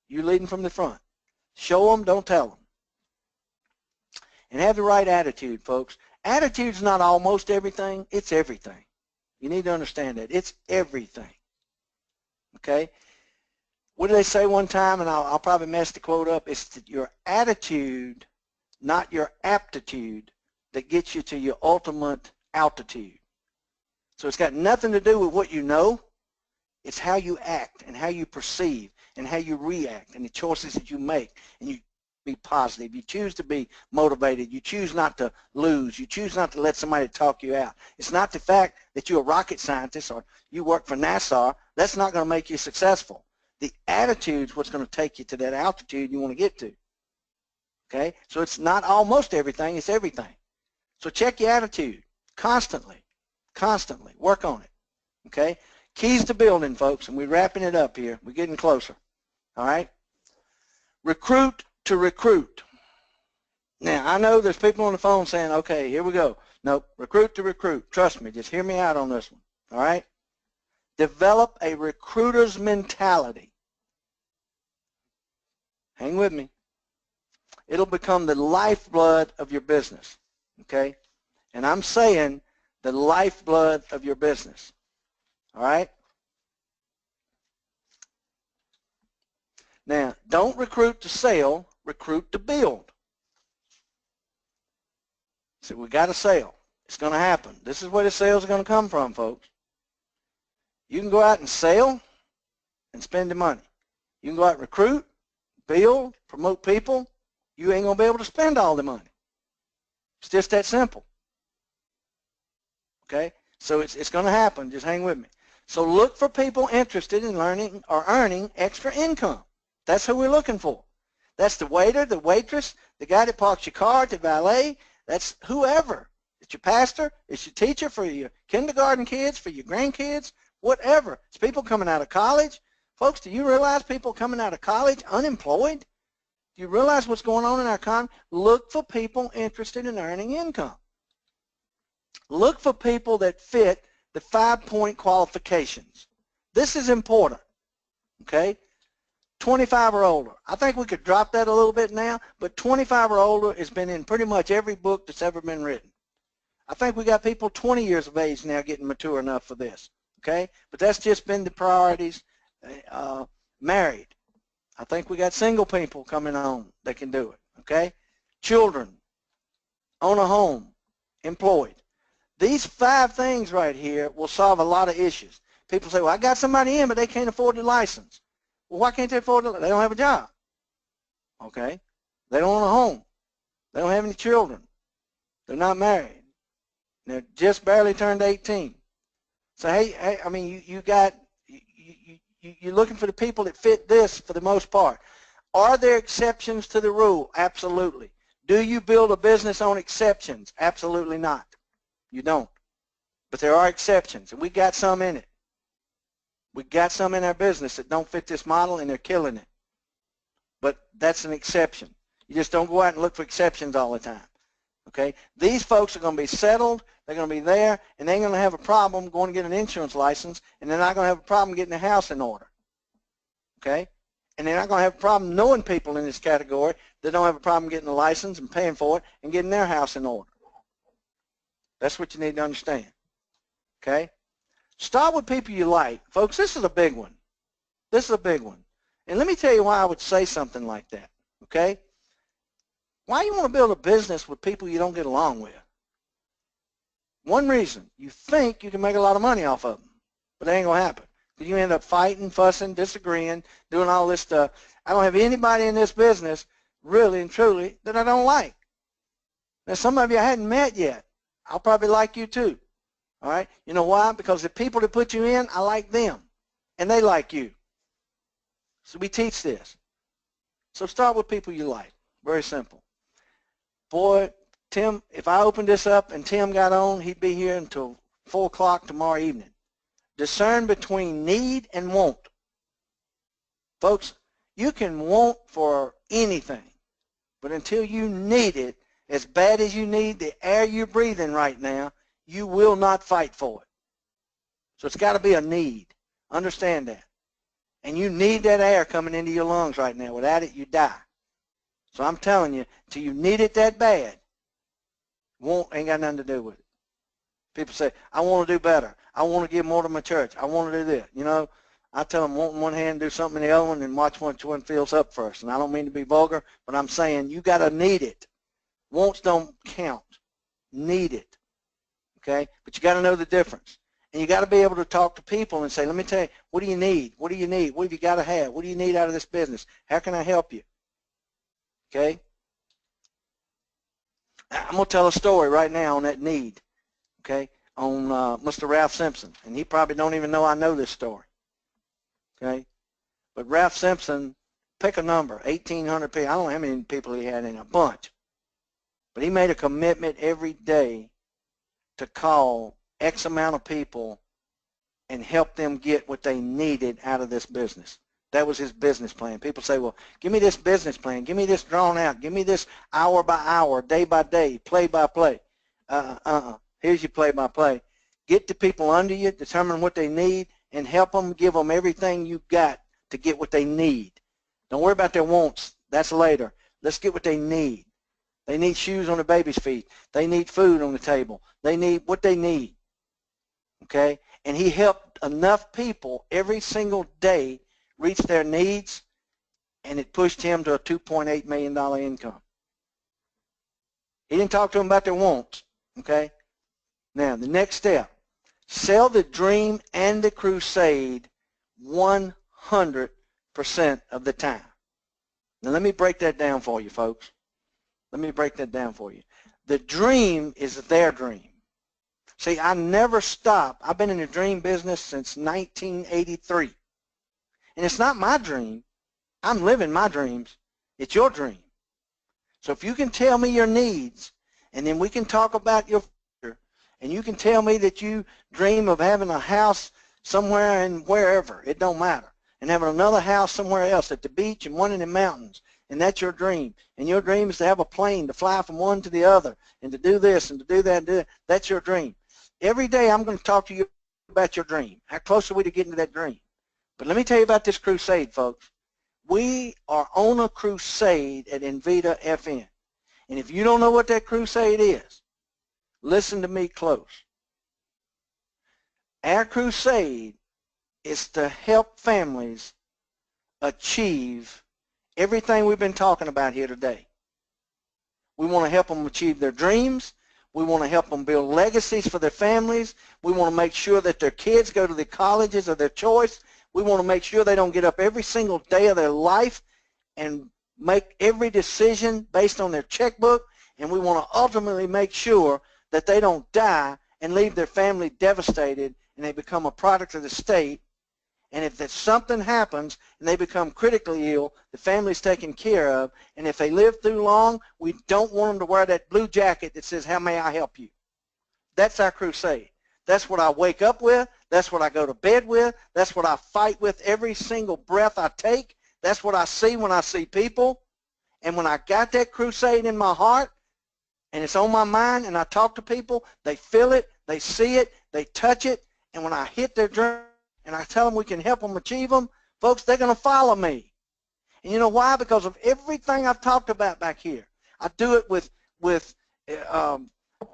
Speaker 1: You leading from the front. Show them, don't tell them. And have the right attitude, folks. Attitude's not almost everything. It's everything. You need to understand that. It's everything. Okay? What did they say one time, and I'll probably mess the quote up, it's that your attitude, not your aptitude, that gets you to your ultimate altitude. So it's got nothing to do with what you know. It's how you act and how you perceive and how you react and the choices that you make. And you be positive. You choose to be motivated. You choose not to lose. You choose not to let somebody talk you out. It's not the fact that you're a rocket scientist or you work for NASA. That's not going to make you successful. The attitude is what's going to take you to that altitude you want to get to. Okay? So it's not almost everything. It's everything. So check your attitude constantly. Constantly. Work on it. Okay? Keys to building, folks, and we're wrapping it up here. We're getting closer. All right? Recruit to recruit. Now, I know there's people on the phone saying, okay, here we go. Nope, recruit to recruit. Trust me, just hear me out on this one. All right? Develop a recruiter's mentality. Hang with me. It'll become the lifeblood of your business. Okay? And I'm saying the lifeblood of your business. All right? Now, don't recruit to sell, recruit to build. So we got to sell. It's going to happen. This is where the sales are going to come from, folks. You can go out and sell and spend the money. You can go out and recruit, build, promote people. You ain't going to be able to spend all the money. It's just that simple. Okay? So it's going to happen. Just hang with me. So look for people interested in learning or earning extra income. That's who we're looking for. That's the waiter, the waitress, the guy that parks your car, the valet. That's whoever. It's your pastor. It's your teacher for your kindergarten kids, for your grandkids, whatever. It's people coming out of college. Folks, do you realize people coming out of college unemployed? Do you realize what's going on in our economy? Look for people interested in earning income. Look for people that fit the 5-point qualifications. This is important, okay? 25 or older. I think we could drop that a little bit now, but 25 or older has been in pretty much every book that's ever been written. I think we got people 20 years of age now getting mature enough for this, okay? But that's just been the priorities. Married. I think we got single people coming on that can do it, okay? Children, own a home, employed. These 5 things right here will solve a lot of issues. People say, well, I got somebody in, but they can't afford the license. Well, why can't they afford it? They don't have a job. Okay? They don't own a home. They don't have any children. They're not married. They're just barely turned 18. So, hey, I mean, you're looking for the people that fit this for the most part. Are there exceptions to the rule? Absolutely. Do you build a business on exceptions? Absolutely not. You don't. But there are exceptions, and we got some in it. We got some in our business that don't fit this model, and they're killing it. But that's an exception. You just don't go out and look for exceptions all the time. Okay? These folks are going to be settled. They're going to be there, and they're going to have a problem going to get an insurance license, and they're not going to have a problem getting a house in order. Okay? And they're not going to have a problem knowing people in this category that don't have a problem getting a license and paying for it and getting their house in order. That's what you need to understand. Okay? Start with people you like. Folks, this is a big one. This is a big one. And let me tell you why I would say something like that. Okay? Why you want to build a business with people you don't get along with? One reason, you think you can make a lot of money off of them, but that ain't going to happen. You end up fighting, fussing, disagreeing, doing all this stuff. I don't have anybody in this business, really and truly, that I don't like. Now, some of you I hadn't met yet. I'll probably like you too. All right? You know why? Because the people that put you in, I like them, and they like you. So we teach this. So start with people you like. Very simple. Boy, Tim, if I opened this up and Tim got on, he'd be here until 4 o'clock tomorrow evening. Discern between need and want. Folks, you can want for anything, but until you need it, as bad as you need the air you're breathing right now, you will not fight for it. So it's got to be a need. Understand that. And you need that air coming into your lungs right now. Without it, you die. So I'm telling you, until you need it that bad, want ain't got nothing to do with it. People say, I want to do better. I want to give more to my church. I want to do this. You know, I tell them, want in one hand, do something in the other one, and watch which one feels up first. And I don't mean to be vulgar, but I'm saying you got to need it. Wants don't count. Need it. Okay? But you got to know the difference. And you got to be able to talk to people and say, let me tell you, what do you need? What do you need? What have you got to have? What do you need out of this business? How can I help you? Okay? I'm going to tell a story right now on that need. Okay? On Mr. Ralph Simpson. And he probably don't even know I know this story. Okay? But Ralph Simpson, pick a number, 1,800 people. I don't know how many people he had in, a bunch. But he made a commitment every day to call X amount of people and help them get what they needed out of this business. That was his business plan. People say, well, give me this business plan. Give me this drawn out. Give me this hour by hour, day by day, play by play. Here's your play by play. Get the people under you, determine what they need, and help them, give them everything you got to get what they need. Don't worry about their wants. That's later. Let's get what they need. They need shoes on the baby's feet. They need food on the table. They need what they need. Okay? And he helped enough people every single day reach their needs, and it pushed him to a $2.8 million income. He didn't talk to them about their wants. Okay? Now, the next step, sell the dream and the crusade 100% of the time. Now, let me break that down for you, folks. Let me break that down for you. The dream is their dream. See, I never stop. I've been in the dream business since 1983. And it's not my dream. I'm living my dreams. It's your dream. So if you can tell me your needs, and then we can talk about your future, and you can tell me that you dream of having a house somewhere and wherever, it don't matter, and having another house somewhere else at the beach and one in the mountains, and that's your dream. And your dream is to have a plane to fly from one to the other and to do this and to do that and do that. That's your dream. Every day I'm going to talk to you about your dream. How close are we to getting to that dream? But let me tell you about this crusade, folks. We are on a crusade at Envita FM. And if you don't know what that crusade is, listen to me close. Our crusade is to help families achieve everything we've been talking about here today. We want to help them achieve their dreams. We want to help them build legacies for their families. We want to make sure that their kids go to the colleges of their choice. We want to make sure they don't get up every single day of their life and make every decision based on their checkbook. And we want to ultimately make sure that they don't die and leave their family devastated and they become a product of the state. And if that something happens and they become critically ill, the family's taken care of. And if they live too long, we don't want them to wear that blue jacket that says, "How may I help you?" That's our crusade. That's what I wake up with. That's what I go to bed with. That's what I fight with every single breath I take. That's what I see when I see people. And when I got that crusade in my heart and it's on my mind and I talk to people, they feel it, they see it, they touch it. And when I hit their dream and I tell them we can help them achieve them, folks, they're going to follow me. And you know why? Because of everything I've talked about back here. I do it with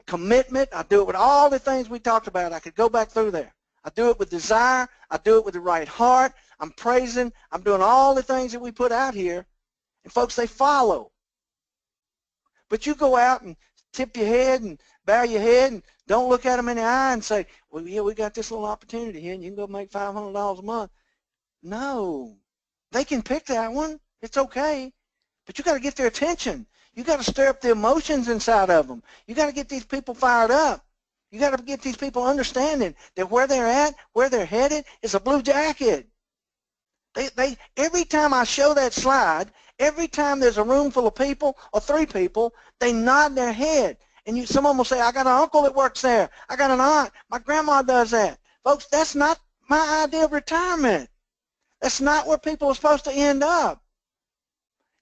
Speaker 1: commitment. I do it with all the things we talked about. I could go back through there. I do it with desire. I do it with the right heart. I'm praising. I'm doing all the things that we put out here. And folks, they follow. But you go out and tip your head and bow your head and don't look at them in the eye and say, "Well, yeah, we got this little opportunity here and you can go make $500 a month." No. They can pick that one. It's okay. But you got to get their attention. You got to stir up the emotions inside of them. You got to get these people fired up. You got to get these people understanding that where they're at, where they're headed, is a blue jacket. Every time I show that slide, every time there's a room full of people or 3 people, they nod their head. And someone will say, "I got an uncle that works there. I got an aunt. My grandma does that." Folks, that's not my idea of retirement. That's not where people are supposed to end up.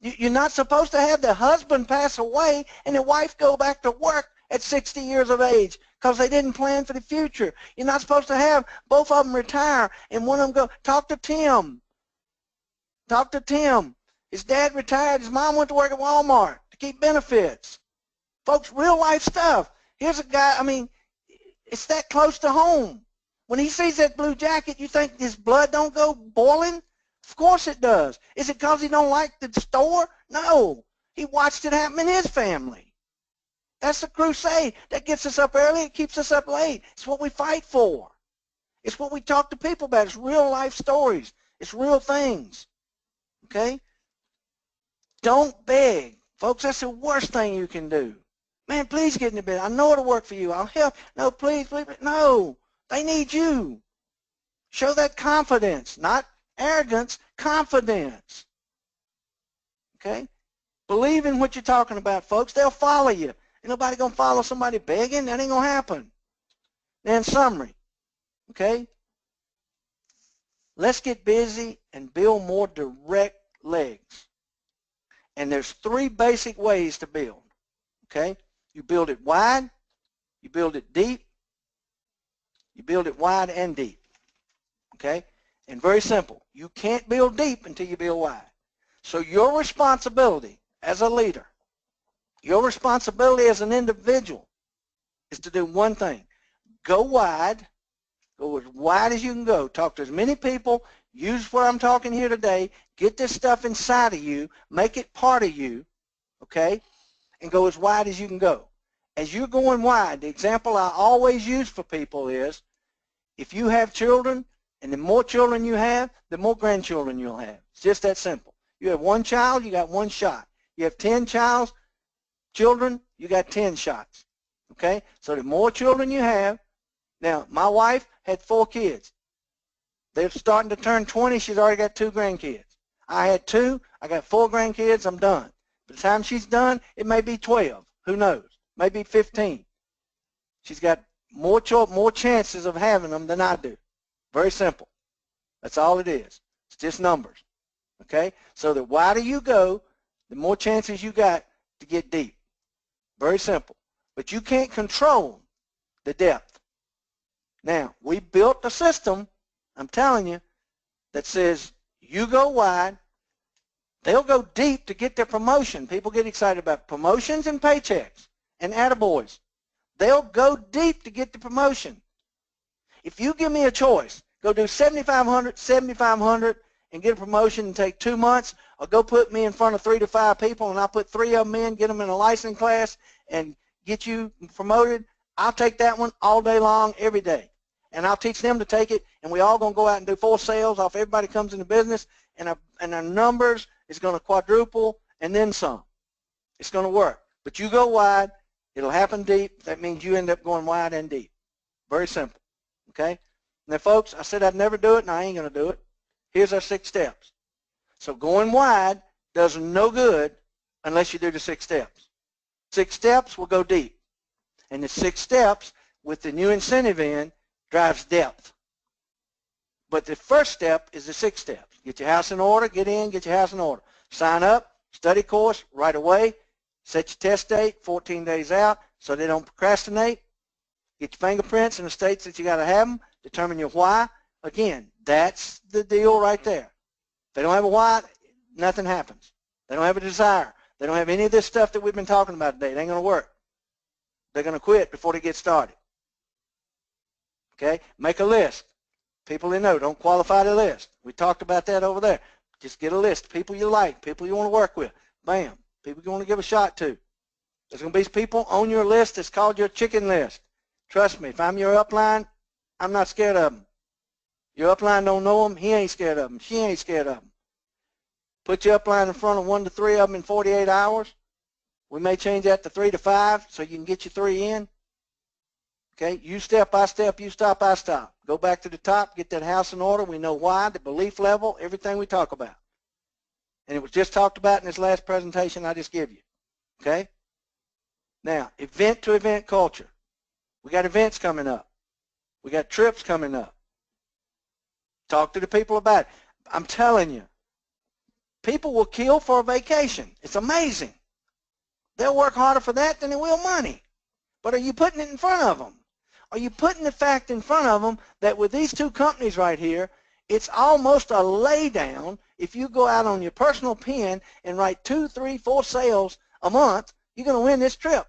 Speaker 1: You're not supposed to have the husband pass away and the wife go back to work at 60 years of age because they didn't plan for the future. You're not supposed to have both of them retire and one of them go, "Talk to Tim. Talk to Tim. His dad retired. His mom went to work at Walmart to keep benefits." Folks, real life stuff. Here's a guy, I mean, it's that close to home. When he sees that blue jacket, you think his blood don't go boiling? Of course it does. Is it because he don't like the store? No. He watched it happen in his family. That's the crusade. That gets us up early. It keeps us up late. It's what we fight for. It's what we talk to people about. It's real life stories. It's real things. Okay? Don't beg. Folks, that's the worst thing you can do. "Man, please get in the bed. I know it'll work for you. I'll help." No, please. No. They need you. Show that confidence, not arrogance, confidence. Okay? Believe in what you're talking about, folks. They'll follow you. Ain't nobody going to follow somebody begging. That ain't going to happen. Now, in summary, okay, let's get busy and build more direct legs. And there's 3 basic ways to build. Okay? You build it wide, you build it deep, you build it wide and deep. Okay? And very simple. You can't build deep until you build wide. So your responsibility as a leader, your responsibility as an individual is to do one thing. Go wide. Go as wide as you can go. Talk to as many people. Use what I'm talking here today. Get this stuff inside of you. Make it part of you. Okay? And go as wide as you can go. As you're going wide, the example I always use for people is, if you have children, and the more children you have, the more grandchildren you'll have. It's just that simple. You have 1 child, you got 1 shot. You have 10 children, you got 10 shots. Okay? So the more children you have, now my wife had 4 kids. They're starting to turn 20, she's already got 2 grandkids. I had 2, I got 4 grandkids, I'm done. By the time she's done, it may be 12. Who knows? Maybe 15. She's got more chances of having them than I do. Very simple. That's all it is. It's just numbers. Okay? So the wider you go, the more chances you got to get deep. Very simple. But you can't control the depth. Now, we built a system, I'm telling you, that says you go wide, they'll go deep to get their promotion. People get excited about promotions and paychecks and attaboys. They'll go deep to get the promotion. If you give me a choice, go do 7,500 and get a promotion and take 2 months, or go put me in front of 3 to 5 people and I'll put 3 of them in, get them in a license class and get you promoted, I'll take that one all day long, every day. And I'll teach them to take it, and we all going to go out and do 4 sales off everybody comes into business, and our numbers is going to quadruple and then some. It's going to work. But you go wide, it'll happen deep. That means you end up going wide and deep. Very simple, okay? Now, folks, I said I'd never do it, and I ain't going to do it. Here's our 6 steps. So going wide does no good unless you do the 6 steps. 6 steps will go deep. And the 6 steps with the new incentive in drives depth. But the first step is the 6 steps. Get your house in order, get in, get your house in order. Sign up, study course right away, set your test date 14 days out so they don't procrastinate. Get your fingerprints in the states that you got to have them. Determine your why. Again, that's the deal right there. If they don't have a why, nothing happens. They don't have a desire. They don't have any of this stuff that we've been talking about today. It ain't going to work. They're going to quit before they get started. Okay? Make a list. People you know, don't qualify the list. We talked about that over there. Just get a list. People you like, people you want to work with. Bam. People you want to give a shot to. There's going to be people on your list that's called your chicken list. Trust me, if I'm your upline, I'm not scared of them. Your upline don't know them, he ain't scared of them. She ain't scared of them. Put your upline in front of 1 to 3 of them in 48 hours. We may change that to 3 to 5 so you can get your 3 in. Okay, you step, I step, you stop, I stop. Go back to the top, get that house in order. We know why, the belief level, everything we talk about. And it was just talked about in this last presentation I just gave you. Okay? Now, event to event culture. We got events coming up. We got trips coming up. Talk to the people about it. I'm telling you, people will kill for a vacation. It's amazing. They'll work harder for that than they will money. But are you putting it in front of them? Are you putting the fact in front of them that with these 2 companies right here, it's almost a lay down if you go out on your personal pen and write 2, 3, 4 sales a month, you're going to win this trip.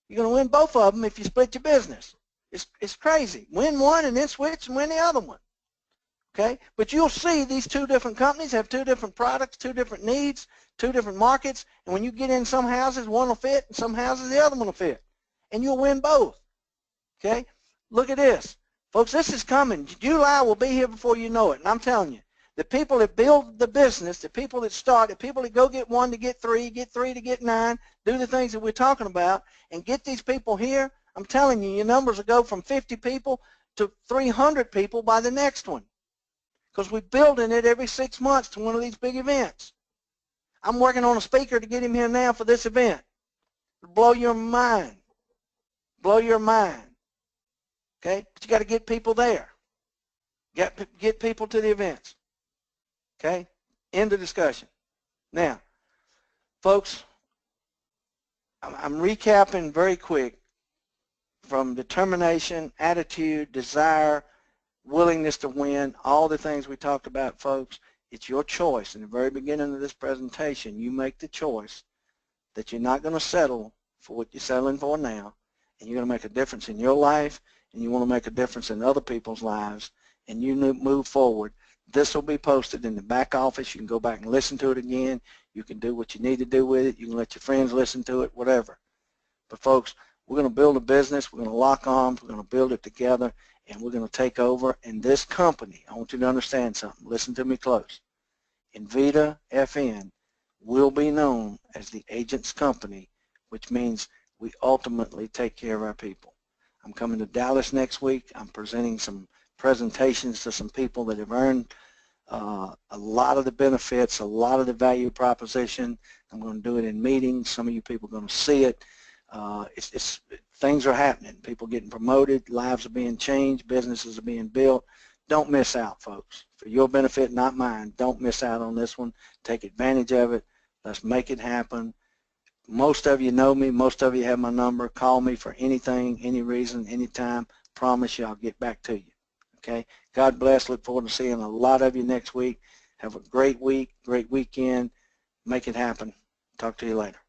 Speaker 1: You're going to win both of them if you split your business. It's crazy. Win one and then switch and win the other one. Okay? But you'll see these 2 different companies have 2 different products, 2 different needs, 2 different markets, and when you get in some houses, one will fit, and some houses, the other one will fit. And you'll win both. Okay? Look at this. Folks, this is coming. July will be here before you know it, and I'm telling you, the people that build the business, the people that start, the people that go get 1 to get 3 to get 9, do the things that we're talking about, and get these people here, I'm telling you, your numbers will go from 50 people to 300 people by the next one. Because we're building it every 6 months to one of these big events. I'm working on a speaker to get him here now for this event. It'll blow your mind. Blow your mind. Okay? But you got to get people there. Get people to the events. Okay? End of discussion. Now, folks, I'm recapping very quick from determination, attitude, desire, willingness to win, all the things we talked about, folks. It's your choice. In the very beginning of this presentation, you make the choice that you're not going to settle for what you're settling for now, and you're going to make a difference in your life, and you want to make a difference in other people's lives, and you move forward. This will be posted in the back office. You can go back and listen to it again. You can do what you need to do with it. You can let your friends listen to it, whatever. But, folks, we're going to build a business. We're going to lock arms. We're going to build it together, and we're going to take over. And this company, I want you to understand something. Listen to me close. Envita FN will be known as the agent's company, which means we ultimately take care of our people. I'm coming to Dallas next week. I'm presenting some presentations to some people that have earned a lot of the benefits, a lot of the value proposition. I'm going to do it in meetings. Some of you people are going to see it. Things are happening. People getting promoted, lives are being changed, businesses are being built. Don't miss out, folks. For your benefit, not mine, don't miss out on this one. Take advantage of it. Let's make it happen. Most of you know me. Most of you have my number. Call me for anything, any reason, anytime. Promise you I'll get back to you. Okay? God bless. Look forward to seeing a lot of you next week. Have a great week, great weekend. Make it happen. Talk to you later.